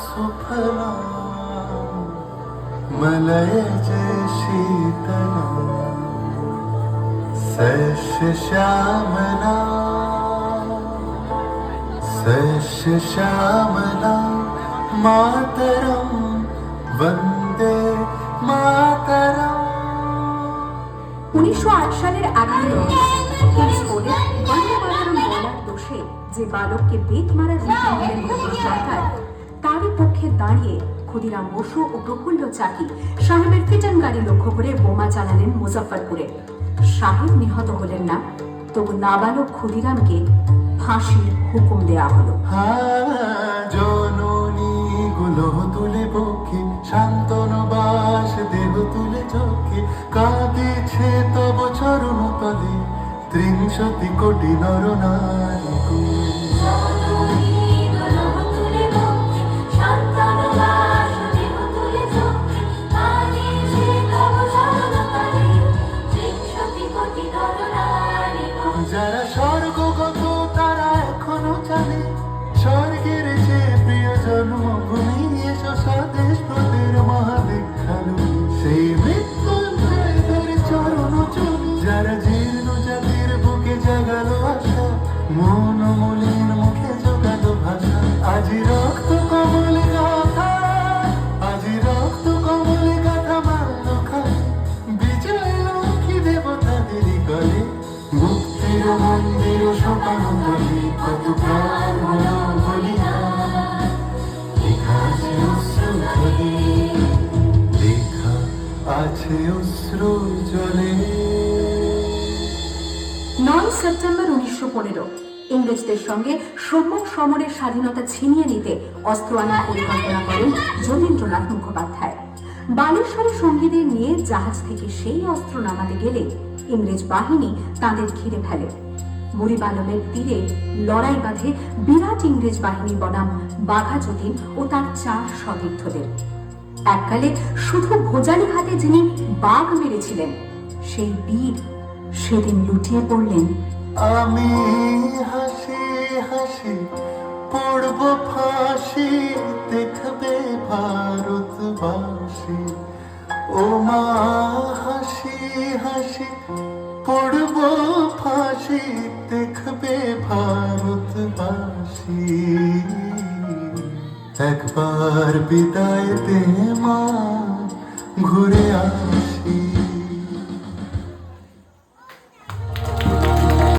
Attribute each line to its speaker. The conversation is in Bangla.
Speaker 1: सुफलां मलयज शीतलां सस्यश्यामला सस्यश्यामला मातरं वन्दे मातरम्।
Speaker 2: 1908 সালের 11 স্কুলে বন্দে মাতরম বলার দোষে যে বালককে বেত মারার হুমকি দিলেন ব্রিটিশ সরকার, তারই পক্ষে দাঁড়িয়ে ক্ষুদিরাম বসু ও প্রফুল্ল চাকি সাহেবের ফিটন গাড়ি লক্ষ্য করে বোমা চালালেন মুজফ্ফরপুরে। সাহেব নিহত হলেন না, তবু নাবালক ক্ষুদিরামকে ফাঁসির হুকুম দেয়া হলো।
Speaker 1: জননী গুলো তুলে বুকে শান্তনু বাস দেহ তুলে চোখে কাঁদিছে তব চরণ তলে ৩০ কোটি নরনারী। যারা স্বর্গগত তারা এখনো জানে স্বর্গের যে প্রিয় জন্মভূমি এসো স্বদেশ প্রদের মহাদীক্ষালু সেই মৃত্যুঞ্জয়দের চরণ চুনি। যারা জীর্ণ জাতির বুকে জাগালো আশা মন মলিন মুখে জোগালো ভাষা। আজি রক্ত কমলে গাথা আজি রক্ত কমলে গাথা মাল্য খালে বিজয় লক্ষ্মী দেবতাদেরই গলে মুক্তির মন্দির সোপানো বলি কত প্রাণ হলো বলিদান। লেখা আছে অশ্রু জলে লেখা আছে অশ্রু জলে।
Speaker 2: 9 সেপ্টেম্বর 1915 ইংরেজদের সঙ্গে সম্মুখ সমরের স্বাধীনতা ছিনিয়ে নিতে অস্ত্র আনার পরিকল্পনা করেন যতীন্দ্রনাথ মুখোপাধ্যায়। বালেশ্বরে সঙ্গীদের নিয়ে জাহাজ থেকে সেই অস্ত্র নামাতে গেলে ইংরেজ বাহিনী তাদের ঘিরে ফেলে। বুড়িবালমের তীরে লড়াই বাঁধে বিরাট ইংরেজ বাহিনী বনাম বাঘা যতীন ও তার 4 সতীর্থদের। এককালে শুধু ভোজালি হাতে যিনি বাঘ মেরেছিলেন, সেই বীর সেদিন লুটিয়ে পড়লেন।
Speaker 1: আমি হাসি হাসি পড়ব ফাঁসি দেখবে ভারতবাসী। ও মা হাসি হাসি পড়ব ফাঁসি দেখবে ভারতবাসী। একবার বিদায় দে মা ঘুরে আস